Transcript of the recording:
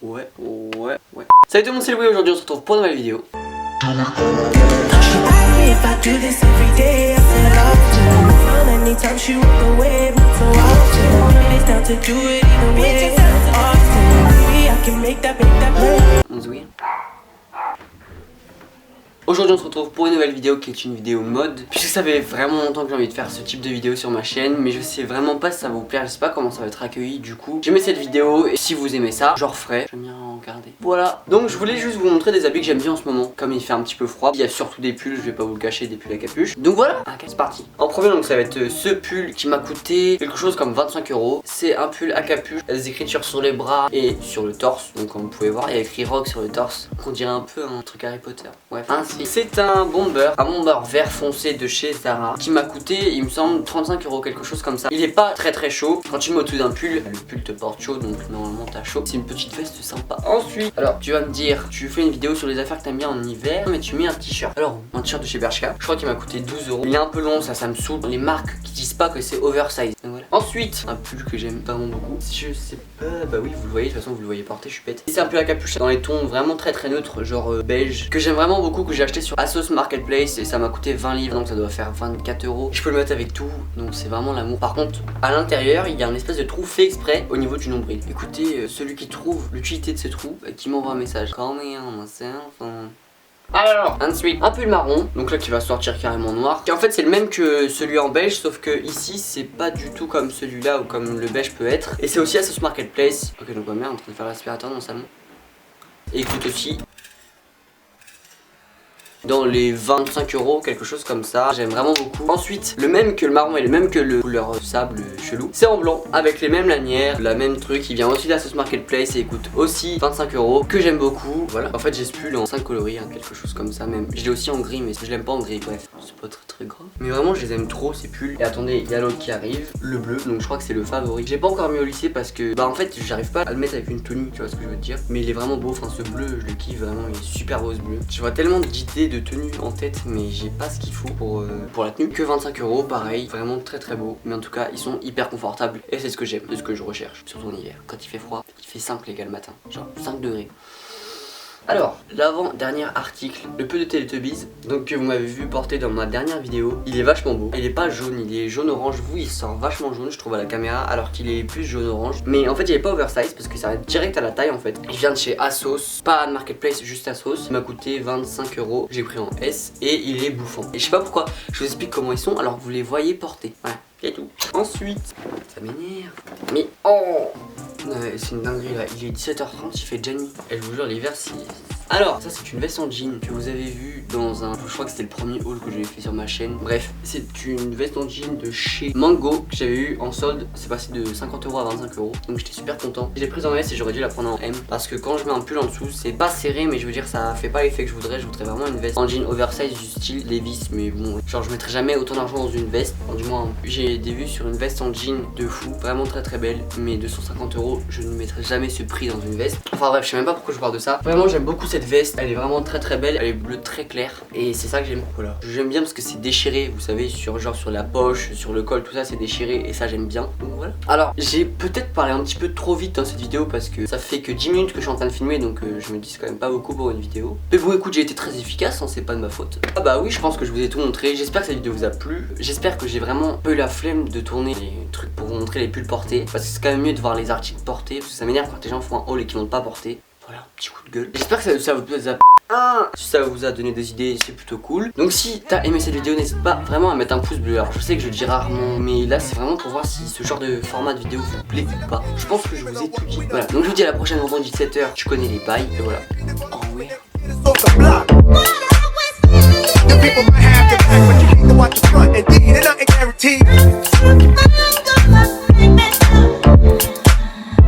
Ouais. Salut tout le monde, c'est Louis, aujourd'hui on se retrouve pour une nouvelle vidéo. Oui. Aujourd'hui on se retrouve pour une nouvelle vidéo qui est une vidéo mode. Puisque ça fait vraiment longtemps que j'ai envie de faire ce type de vidéo sur ma chaîne, mais je sais vraiment pas si ça va vous plaire, je sais pas comment ça va être accueilli. Du coup j'aimais cette vidéo et si vous aimez ça, je referai. J'aime bien regarder. Voilà, donc je voulais juste vous montrer des habits que j'aime bien en ce moment. Comme il fait un petit peu froid, il y a surtout des pulls, je vais pas vous le cacher, des pulls à capuche. Donc voilà, ok, c'est parti. En premier donc ça va être ce pull qui m'a coûté quelque chose comme 25 €. C'est un pull à capuche, il y a des écritures sur les bras et sur le torse. Donc comme vous pouvez voir, il y a écrit rock sur le torse. On dirait un peu un truc Harry Potter. Ouais, ainsi. C'est un bomber vert foncé de chez Zara qui m'a coûté, il me semble, 35 €, quelque chose comme ça. Il est pas très chaud. Quand tu mets au-dessus d'un pull, le pull te porte chaud, donc normalement t'as chaud. C'est une petite veste sympa. Ensuite, alors tu vas me dire, tu fais une vidéo sur les affaires que t'aimes bien en hiver, mais tu mets un t-shirt. Alors, un t-shirt de chez Bershka, je crois qu'il m'a coûté 12 €. Il est un peu long, ça me saoule. Les marques qui disent pas que c'est oversize. Donc voilà. Ensuite, un pull que j'aime vraiment beaucoup. Je sais pas, bah oui, vous le voyez, de toute façon vous le voyez porter, je suis bête. C'est un pull à capuche dans les tons vraiment très neutres, genre beige, que j'aime vraiment beaucoup, que j'ai acheté sur ASOS Marketplace et ça m'a coûté 20 livres, donc ça doit faire 24 €. Je peux le mettre avec tout, donc c'est vraiment l'amour. Par contre, à l'intérieur, il y a un espèce de trou fait exprès au niveau du nombril. Écoutez, celui qui trouve l'utilité de ce trou, qui m'envoie un message. Alors, ensuite, un pull marron, donc là qui va sortir carrément noir, qui en fait c'est le même que celui en beige, sauf que ici c'est pas du tout comme celui-là ou comme le beige peut être. Et c'est aussi ASOS Marketplace. Ok, donc ma mère est en train de faire l'aspirateur dans le salon. Et il coûte aussi dans les 25 €, quelque chose comme ça. J'aime vraiment beaucoup. Ensuite, le même que le marron et le même que le couleur sable chelou, c'est en blanc avec les mêmes lanières, la même truc. Il vient aussi de la Sauce Marketplace et il coûte aussi 25 €, que j'aime beaucoup. Voilà, en fait j'ai ce pull en 5 coloris, hein, quelque chose comme ça même. Je l'ai aussi en gris, mais je l'aime pas en gris. Bref, c'est pas très grave, mais vraiment je les aime trop ces pulls. Et attendez, il y a l'autre qui arrive, le bleu, donc je crois que c'est le favori. J'ai pas encore mis au lycée parce que bah en fait j'arrive pas à le mettre avec une tenue, tu vois ce que je veux te dire. Mais il est vraiment beau, enfin ce bleu je le kiffe vraiment, il est super beau ce bleu. Je vois tellement d'idées de tenue en tête, mais j'ai pas ce qu'il faut pour la tenue. Que 25 €, pareil, vraiment très beau. Mais en tout cas ils sont hyper confortables et c'est ce que j'aime, c'est ce que je recherche, surtout en hiver. Quand il fait froid, il fait 5 les gars le matin, genre 5 degrés. Alors, l'avant-dernier article, le peu de Teletubbies, donc que vous m'avez vu porter dans ma dernière vidéo, il est vachement beau. Il est pas jaune, il est jaune-orange. Vous, il sort vachement jaune, je trouve, à la caméra, alors qu'il est plus jaune-orange. Mais en fait, il est pas oversize parce que ça va direct à la taille en fait. Il vient de chez ASOS, pas Marketplace, juste ASOS. Il m'a coûté 25 €. J'ai pris en S et il est bouffant. Et je sais pas pourquoi, je vous explique comment ils sont alors que vous les voyez porter. Voilà, c'est tout. Ensuite, ça m'énerve. Mais oh! Ouais, c'est une dinguerie là, il est 17h30, il fait déjà nuit. Et je vous jure, l'hiver c'est... Alors, ça c'est une veste en jean que vous avez vu dans un... Je crois que c'était le premier haul que j'avais fait sur ma chaîne. Bref, c'est une veste en jean de chez Mango que j'avais eu en solde. C'est passé de 50 € à 25 €. Donc j'étais super content. Je l'ai prise en S et j'aurais dû la prendre en M. Parce que quand je mets un pull en dessous, c'est pas serré, mais je veux dire, ça fait pas l'effet que je voudrais. Je voudrais vraiment une veste en jean oversize du style Levi's. Mais bon, genre je mettrais jamais autant d'argent dans une veste. Enfin, du moins, j'ai des vues sur une veste en jean de fou. Vraiment très belle. Mais 250 €, je ne mettrai jamais ce prix dans une veste. Enfin bref, je sais même pas pourquoi je parle de ça. Vraiment, j'aime beaucoup cette veste, elle est vraiment très belle, elle est bleue très claire et c'est ça que j'aime. Voilà, j'aime bien parce que c'est déchiré, vous savez, sur la poche, sur le col, tout ça c'est déchiré et ça j'aime bien. Donc voilà. Alors j'ai peut-être parlé un petit peu trop vite dans cette vidéo parce que ça fait que 10 minutes que je suis en train de filmer, donc je me dis c'est quand même pas beaucoup pour une vidéo. Mais bon écoute, j'ai été très efficace, hein, c'est pas de ma faute. Ah bah oui, je pense que je vous ai tout montré. J'espère que cette vidéo vous a plu. J'espère que j'ai vraiment peu la flemme de tourner les trucs pour vous montrer les pulls portés, parce que c'est quand même mieux de voir les articles portés, parce que ça m'énerve quand les gens font un haul et qu'ils vont pas porter. Voilà, petit coup de gueule. J'espère que ça vous a si ça vous a donné des idées, c'est plutôt cool. Donc si t'as aimé cette vidéo, n'hésite pas vraiment à mettre un pouce bleu. Alors je sais que je le dis rarement, mais là c'est vraiment pour voir si ce genre de format de vidéo vous plaît ou pas. Je pense que je vous ai tout dit. Voilà, donc je vous dis à la prochaine, vendredi 17h, tu connais les bails, et voilà. Oh ouais.